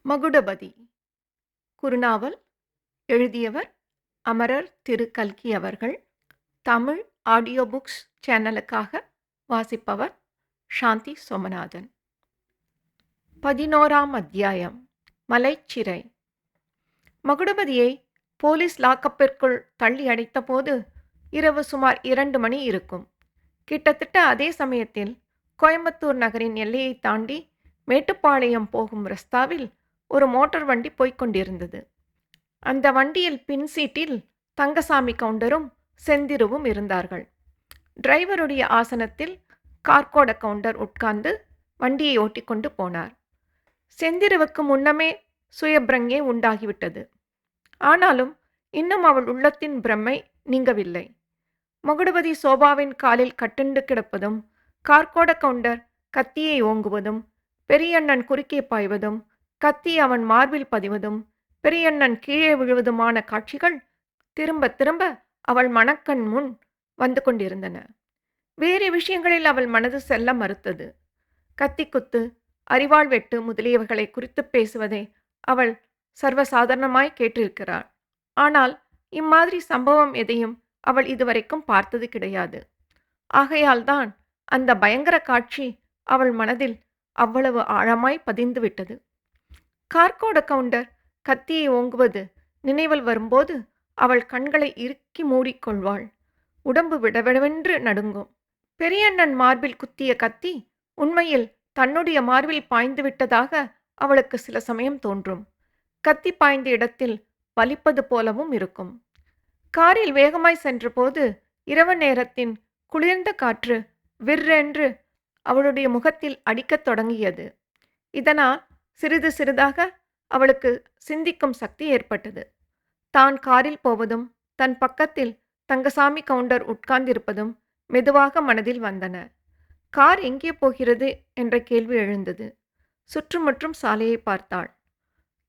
மகுடபதி குறுநாவல் எழுதியவர் அமரர் திரு கல்கி அவர்கள். தமிழ் ஆடியோ புக்ஸ் சேனலுக்காக வாசிப்பவர் சாந்தி சோமநாதன். 11ஆம் அத்தியாயம். மலைச்சிறை. மகுடபதியை போலீஸ் லாக்கப்பிற்குள் தள்ளி அடைத்தபோது இரவு சுமார் 2 மணி இருக்கும். கிட்டத்தட்ட அதே சமயத்தில் கோயம்புத்தூர் நகரின் எல்லையை தாண்டி மேட்டுப்பாளையம் போகும் ரஸ்தாவில் ஒரு மோட்டார் வண்டி போய்க் கொண்டிருந்தது. அந்த வண்டியில் பின் சீட்டில் தங்கசாமி கவுண்டரும் செந்திருவும் இருந்தார்கள். டிரைவருடைய ஆசனத்தில் கார்கோட கவுண்டர் உட்கார்ந்து வண்டியை ஓட்டிக்கொண்டு போனார். செந்திருவுக்கு முன்னமே சுயபிரங்கே உண்டாகிவிட்டது. ஆனாலும் இன்னும் அவள் உள்ளத்தின் பிரமை நீங்கவில்லை. மகுடபதி சோபாவின் காலில் கட்டுண்டு கிடப்பதும், கார்கோட கவுண்டர் கத்தியை ஓங்குவதும், பெரியண்ணன் குறுக்கே பாய்வதும், கத்தி அவன் மார்பில் பதிவதும், பெரியண்ணன் கீழே விழுவதுமான காட்சிகள் திரும்ப திரும்ப அவள் மனக்கண் முன் வந்து கொண்டிருந்தன. வேறு விஷயங்களில் அவள் மனது செல்ல மறுத்தது. கத்திக்குத்து, அரிவாள் வெட்டு முதலியவைகளை குறித்து பேசுவதை அவள் சர்வசாதாரணமாய் கேட்டிருக்கிறாள். ஆனால் இம்மாதிரி சம்பவம் எதையும் அவள் இதுவரைக்கும் பார்த்தது கிடையாது. ஆகையால்தான் அந்த பயங்கர காட்சி அவள் மனதில் அவ்வளவு ஆழமாய் பதிந்துவிட்டது. கார்கோட கவுண்டர் கத்தியை ஓங்குவது நினைவில் வரும்போது அவள் கண்களை இறுக்கி மூடிக்கொள்வாள். உடம்பு விடவிடவென்று நடுங்கும். பெரியண்ணன் மார்பில் குத்திய கத்தி உண்மையில் தன்னுடைய மார்பில் பாய்ந்து விட்டதாக அவளுக்கு சில சமயம் தோன்றும். கத்தி பாய்ந்த இடத்தில் வலிப்பது போலவும் இருக்கும். காரில் வேகமாய் சென்றபோது இரவு நேரத்தின் குளிர்ந்த காற்று விற்றென்று அவளுடைய முகத்தில் அடிக்கத் தொடங்கியது. இதனால் சிறிது சிறிதாக அவளுக்கு சிந்திக்கும் சக்தி ஏற்பட்டது. தான் காரில் போவதும், தன் பக்கத்தில் தங்கசாமி கவுண்டர் உட்கார்ந்திருப்பதும் மெதுவாக மனதில் வந்தன. கார் எங்கே போகிறது என்ற கேள்வி எழுந்தது. சுற்றுமுற்றும் சாலையை பார்த்தாள்.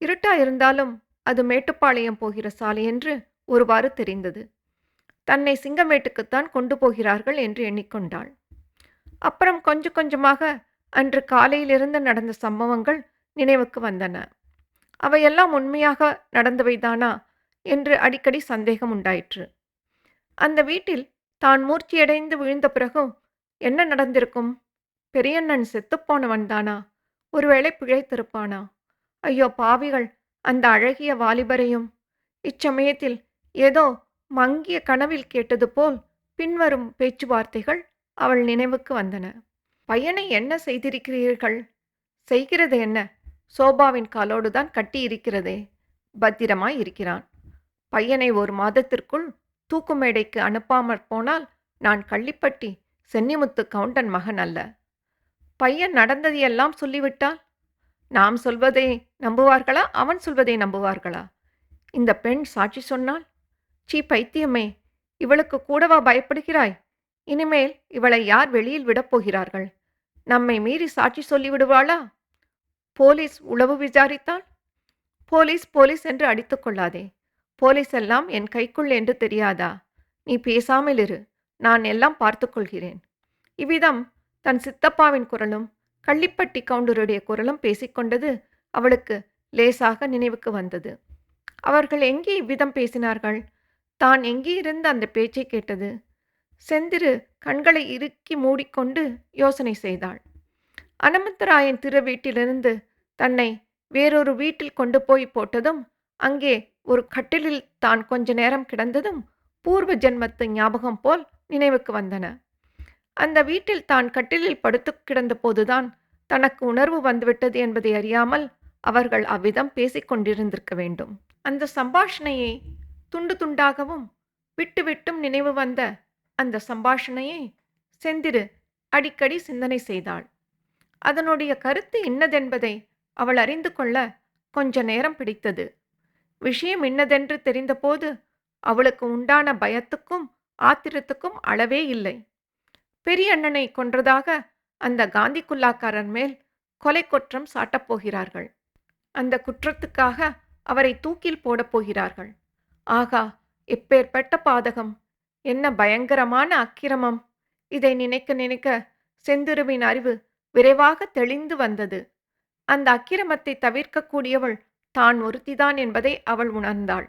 இருட்டாயிருந்தாலும் அது மேட்டுப்பாளையம் போகிற சாலை என்று ஒருவாறு தெரிந்தது. தன்னை சிங்கமேட்டுக்குத்தான் கொண்டு போகிறார்கள் என்று எண்ணிக்கொண்டாள். அப்புறம் கொஞ்சம் கொஞ்சமாக அன்று காலையிலிருந்து நடந்த சம்பவங்கள் நினைவுக்கு வந்தன. அவையெல்லாம் உண்மையாக நடந்தவைதானா என்று அடிக்கடி சந்தேகம் உண்டாயிற்று. அந்த வீட்டில் தான் மூர்ச்சியடைந்து விழுந்த பிறகும் என்ன நடந்திருக்கும்? பெரியண்ணன் செத்துப்போனவன் தானா? ஒருவேளை பிழைத்திருப்பானா? ஐயோ பாவிகள், அந்த அழகிய வாலிபரையும்! இச்சமயத்தில் ஏதோ மங்கிய கனவில் கேட்டது போல் பின்வரும் பேச்சுவார்த்தைகள் அவள் நினைவுக்கு வந்தன. பையனை என்ன செய்திருக்கிறீர்கள்? செய்கிறது என்ன? சோபாவின் காலோடுதான் கட்டி இருக்கிறதே. பத்திரமாய் இருக்கிறான். பையனை 1 மாதத்திற்குள் தூக்கு மேடைக்கு அனுப்பாமற் போனால் நான் கள்ளிப்பட்டி சென்னிமுத்து கவுண்டன் மகன் அல்ல. பையன் நடந்ததையெல்லாம் சொல்லிவிட்டால் நாம் சொல்வதை நம்புவார்களா, அவன் சொல்வதை நம்புவார்களா? இந்த பெண் சாட்சி சொன்னால்? சீ பைத்தியமே, இவளுக்கு கூடவா பயப்படுகிறாய்? இனிமேல் இவளை யார் வெளியில் விடப் போகிறார்கள்? நம்மை மீறி சாட்சி சொல்லிவிடுவாளா? போலீஸ் உளவு விசாரித்தால்? போலீஸ் போலீஸ் என்று அடித்துக் கொள்ளாதே. போலீஸ் எல்லாம் என் கைக்குள் என்று தெரியாதா? நீ பேசாமல் இரு, நான் எல்லாம் பார்த்துக்கொள்கிறேன். இவ்விதம் தன் சித்தப்பாவின் குரலும் கள்ளிப்பட்டி கவுண்டருடைய குரலும் பேசிக்கொண்டது அவளுக்கு லேசாக நினைவுக்கு வந்தது. அவர்கள் எங்கே இவ்விதம் பேசினார்கள்? தான் எங்கே இருந்து அந்த பேச்சை கேட்டது? செந்திரு கண்களை இறுக்கி மூடிக்கொண்டு யோசனை செய்தாள். அனுமந்தராயன் திரு வீட்டிலிருந்து தன்னை வேறொரு வீட்டில் கொண்டு போய் போட்டதும், அங்கே ஒரு கட்டிலில் தான் கொஞ்ச நேரம் கிடந்ததும் பூர்வ ஜென்மத்து ஞாபகம் போல் நினைவுக்கு வந்தன. அந்த வீட்டில் தான் கட்டிலில் படுத்து கிடந்த போதுதான் தனக்கு உணர்வு வந்துவிட்டது என்பதை அறியாமல் அவர்கள் அவ்விதம் பேசிக் கொண்டிருந்திருக்க வேண்டும். அந்த சம்பாஷணையை துண்டு துண்டாகவும் விட்டு விட்டும் நினைவு வந்த அந்த சம்பாஷணையை செந்திரு அடிக்கடி சிந்தனை செய்தாள். அதனுடைய கருத்து இன்னதென்பதை அவள் அறிந்து கொள்ள கொஞ்ச நேரம் பிடித்தது. விஷயம் இன்னதென்று தெரிந்தபோது அவளுக்கு உண்டான பயத்துக்கும் ஆத்திரத்துக்கும் அளவே இல்லை. பெரிய அண்ணனை கொன்றதாக அந்த காந்தி குல்லாக்காரன் மேல் கொலை குற்றம் சாட்டப்போகிறார்கள். அந்த குற்றத்துக்காக அவரை தூக்கில் போடப் போகிறார்கள். ஆகா, எப்பேற்பட்ட பாதகம்! என்ன பயங்கரமான அக்கிரமம்! இதை நினைக்க நினைக்க செந்திருவின் அறிவு விரைவாக தெளிந்து வந்தது. அந்த அக்கிரமத்தை தவிர்க்கக்கூடியவள் தான் ஒருத்திதான் என்பதை அவள் உணர்ந்தாள்.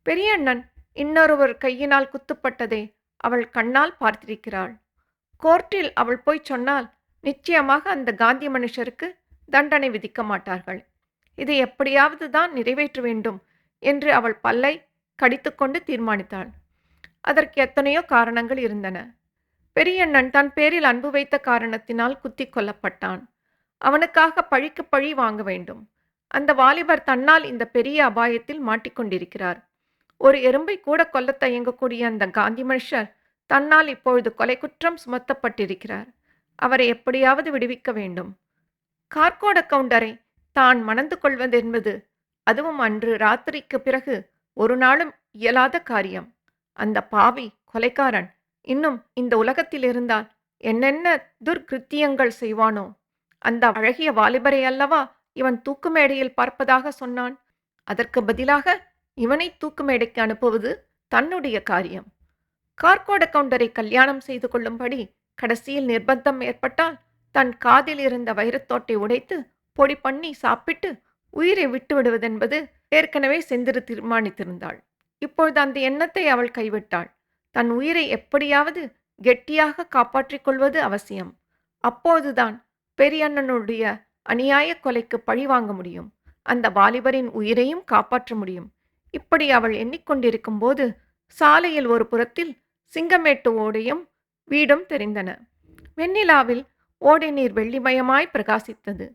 பெரியண்ணன் இன்னொருவர் கையினால் குத்துப்பட்டதை அவள் கண்ணால் பார்த்திருக்கிறாள். கோர்ட்டில் அவள் போய் சொன்னால் நிச்சயமாக அந்த காந்தி மனுஷருக்கு தண்டனை விதிக்க மாட்டார்கள். இதை எப்படியாவது தான் நிறைவேற்ற வேண்டும் என்று அவள் பல்லை கடித்துக்கொண்டு தீர்மானித்தாள். அதற்கு எத்தனையோ காரணங்கள் இருந்தன. பெரியண்ணன் தன் பேரில் அன்பு வைத்த காரணத்தினால் குத்திக் கொல்லப்பட்டான். அவனுக்காக பழிக்கு பழி வாங்க வேண்டும். அந்த வாலிபர் தன்னால் இந்த பெரிய அபாயத்தில் மாட்டிக்கொண்டிருக்கிறார். ஒரு எறும்பை கூட கொல்லத் தயங்கக்கூடிய அந்த காந்தி மனுஷர் தன்னால் இப்பொழுது கொலை குற்றம் சுமத்தப்பட்டிருக்கிறார். அவரை எப்படியாவது விடுவிக்க வேண்டும். கார்கோட கவுண்டரை தான் மணந்து கொள்வதென்பது, அதுவும் அன்று ராத்திரிக்கு பிறகு, ஒரு நாளும் இயலாத காரியம். அந்த பாவி கொலைக்காரன் இன்னும் இந்த உலகத்தில் இருந்தால் என்னென்ன துர்கிருத்தியங்கள் செய்வானோ. அந்த அழகிய வாலிபரை அல்லவா இவன் தூக்கு மேடையில் பார்ப்பதாக சொன்னான். அதற்கு பதிலாக இவனை தூக்கு மேடைக்கு அனுப்புவது தன்னுடைய காரியம். கார்கோட கவுண்டரை கல்யாணம் செய்து கொள்ளும்படி கடைசியில் நிர்பந்தம் ஏற்பட்டால் தன் காதில் இருந்த வைரத்தோட்டை உடைத்து பொடி பண்ணி சாப்பிட்டு உயிரை விட்டு விடுவதென்பது ஏற்கனவே செந்திரு தீர்மானித்திருந்தாள். இப்பொழுது அந்த எண்ணத்தை அவள் கைவிட்டாள். தன் உயிரை எப்படியாவது கெட்டியாக காப்பாற்றிக் கொள்வது அவசியம். அப்போதுதான் பெரியண்ணனுடைய அநியாய கொலைக்கு பழி வாங்க முடியும். அந்த வாலிபரின் உயிரையும் காப்பாற்ற முடியும். இப்படி அவள் எண்ணிக்கொண்டிருக்கும் போது சாலையில் ஒரு புறத்தில் சிங்கமேட்டு ஓடையும் வீடும் தெரிந்தன. வெண்ணிலாவில் ஓடை நீர் வெள்ளிமயமாய் பிரகாசித்தது.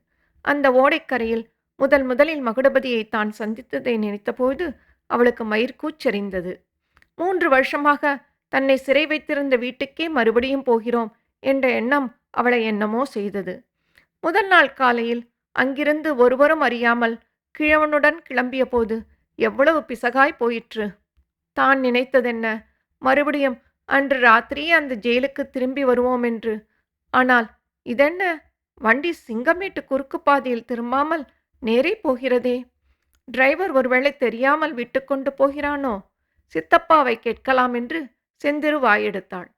அந்த ஓடைக்கரையில் முதலில் மகுடபதியை தான் சந்தித்ததை நினைத்தபோது அவளுக்கு மயிர்கூச்செறிந்தது. 3 வருஷமாக தன்னை சிறை வைத்திருந்த வீட்டுக்கே மறுபடியும் போகிறோம் என்ற எண்ணம் அவளை என்னமோ செய்தது. முதல் நாள் காலையில் அங்கிருந்து ஒருவரும் அறியாமல் கிழவனுடன் கிளம்பிய போது எவ்வளவு பிசகாய் போயிற்று. தான் நினைத்ததென்ன, மறுபடியும் அன்று ராத்திரியே அந்த ஜெயிலுக்கு திரும்பி வருவோம் என்று. ஆனால் இதென்ன, வண்டி சிங்கமேட்டு குறுக்கு பாதையில் திரும்பாமல் நேரே போகிறதே. டிரைவர் ஒருவேளை தெரியாமல் விட்டுக்கொண்டு போகிறானோ? சித்தப்பாவை கேட்கலாம் என்று செந்திரு வாயெடுத்தாள்.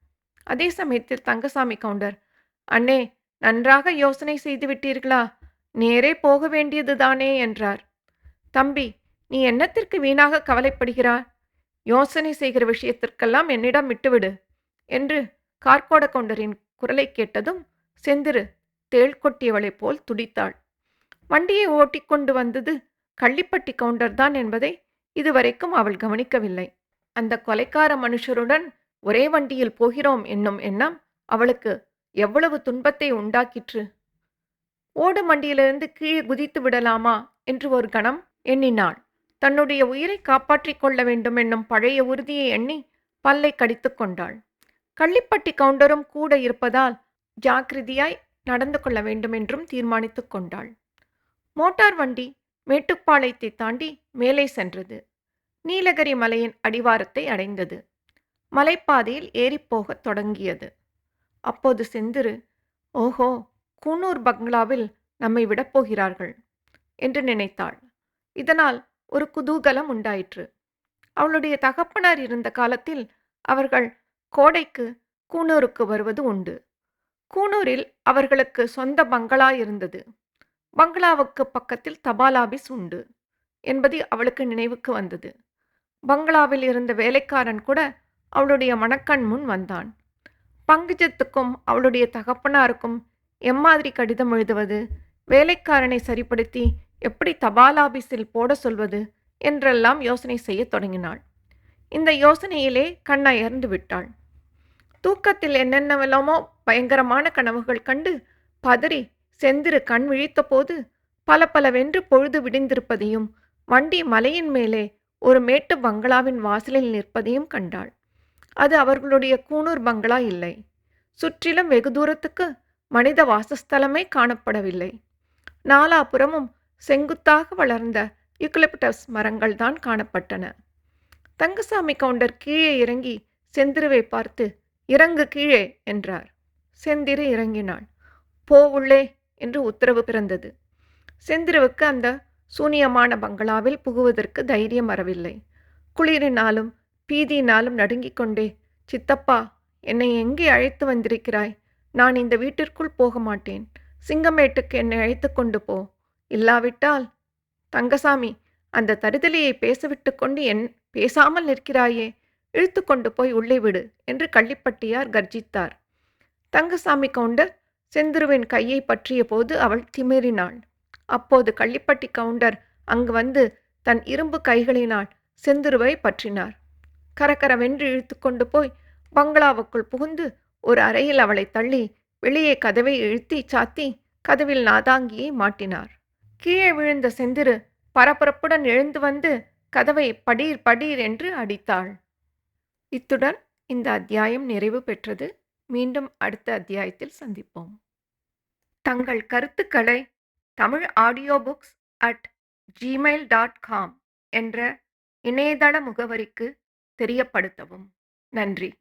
அதே சமயத்தில் தங்கசாமி கவுண்டர், அண்ணே, நன்றாக யோசனை செய்து விட்டீர்களா? நேரே போக வேண்டியதுதானே என்றார். தம்பி, நீ என்னத்திற்கு வீணாக கவலைப்படுகிறாய்? யோசனை செய்கிற விஷயத்திற்கெல்லாம் என்னிடம் விட்டுவிடு என்று கார்கோட கவுண்டரின் குரலை கேட்டதும் செந்திரு தேள் கொட்டியவளைப் போல் துடித்தாள். வண்டியை ஓட்டிக்கொண்டு வந்தது கள்ளிப்பட்டி கவுண்டர்தான் என்பதை இதுவரைக்கும் அவள் கவனிக்கவில்லை. அந்த கொலைக்கார மனுஷருடன் ஒரே வண்டியில் போகிறோம் என்னும் எண்ணம் அவளுக்கு எவ்வளவு துன்பத்தை உண்டாக்கிற்று. ஓடு வண்டியிலிருந்து கீழே குதித்து விடலாமா என்று ஒரு கணம் எண்ணினாள். தன்னுடைய உயிரை காப்பாற்றிக் கொள்ள வேண்டும் என்னும் பழைய உறுதியை எண்ணி பல்லை கடித்து கொண்டாள். கள்ளிப்பட்டி கவுண்டரும் கூட இருப்பதால் ஜாக்கிரதையாய் நடந்து கொள்ள வேண்டும் என்றும் தீர்மானித்து கொண்டாள். மோட்டார் வண்டி மேட்டுப்பாளையத்தை தாண்டி மேலே சென்றது. நீலகிரி மலையின் அடிவாரத்தை அடைந்தது. மலைப்பாதையில் ஏறிப்போகத் தொடங்கியது. அப்போது செந்திரு, ஓஹோ, கூனூர் பங்களாவில் நம்மை விடப்போகிறார்கள் என்று நினைத்தாள். இதனால் ஒரு குதூகலம் உண்டாயிற்று. அவளுடைய தகப்பனார் இருந்த காலத்தில் அவர்கள் கோடைக்கு கூனூருக்கு வருவது உண்டு. கூனூரில் அவர்களுக்கு சொந்த பங்களா இருந்தது. பங்களாவுக்கு பக்கத்தில் தபால் ஆபீஸ் உண்டு என்பது அவளுக்கு நினைவுக்கு வந்தது. பங்களாவில் இருந்த வேலைக்காரன் கூட அவளுடைய மனக்கண் முன் வந்தான். பங்குஜத்துக்கும் அவளுடைய தகப்பனாருக்கும் எம்மாதிரி கடிதம் எழுதுவது, வேலைக்காரனை சரிப்படுத்தி எப்படி தபால் ஆபீஸில் போட சொல்வது என்றெல்லாம் யோசனை செய்ய தொடங்கினாள். இந்த யோசனையிலே கண்ணயர்ந்து விட்டாள். தூக்கத்தில் என்னென்னவெல்லாமோ பயங்கரமான கனவுகள் கண்டு பதறி செந்திரு கண் விழித்த போது பலபலவென்று பொழுது விடிந்திருப்பதையும் வண்டி மலையின் மேலே ஒரு மேட்டு பங்களாவின் வாசலில் நிற்பதையும் கண்டாள். அது அவர்களுடைய கூனூர் பங்களா இல்லை. சுற்றிலும் வெகு தூரத்துக்கு மனித வாசஸ்தலமே காணப்படவில்லை. நாலாபுறமும் செங்குத்தாக வளர்ந்த யூக்கலிப்டஸ் மரங்கள் தான் காணப்பட்டன. தங்கசாமி கவுண்டர் கீழே இறங்கி செந்திருவை பார்த்து, இறங்கு கீழே என்றார். செந்திரு இறங்கினாள். போ உள்ளே என்று உத்தரவு பிறந்தது. செந்திருவுக்கு அந்த சூனியமான பங்களாவில் புகுவதற்கு தைரியம் வரவில்லை. குளிரினாலும் பீதியினாலும் நடுங்கிக் கொண்டே, சித்தப்பா, என்னை எங்கே அழைத்து வந்திருக்கிறாய்? நான் இந்த வீட்டிற்குள் போக மாட்டேன். சிங்கமேட்டுக்கு என்னை அழைத்துக் கொண்டு போ. இல்லாவிட்டால் தங்கசாமி, அந்த தருதலையை பேசவிட்டுக் கொண்டு பேசாமல் நிற்கிறாயே, இழுத்துக் கொண்டு போய் உள்ளே விடு என்று கள்ளிப்பட்டியார் கர்ஜித்தார். தங்கசாமி கவுண்டர் செந்துருவின் கையை பற்றிய போது அவள் திமிறினாள். அப்போது கள்ளிப்பட்டி கவுண்டர் அங்கு வந்து தன் இரும்பு கைகளினால் செந்துருவை பற்றினார். கரகரவென்று இழுத்து கொண்டு போய் பங்களாவுக்குள் புகுந்து ஒரு அறையில் அவளை தள்ளி வெளியே கதவை இழுத்தி சாத்தி கதவில் நாதாங்கியை மாட்டினார். கீழே விழுந்த செந்திரு பரபரப்புடன் எழுந்து வந்து கதவை படீர் படீர் என்று அடித்தாள். இத்துடன் இந்த அத்தியாயம் நிறைவு பெற்றது. மீண்டும் அடுத்த அத்தியாயத்தில் சந்திப்போம். தங்கள் கருத்துக்களை tamilaudiobooks@gmail.com என்ற இணையதள முகவரிக்கு தெரியப்படுத்தவும். நன்றி.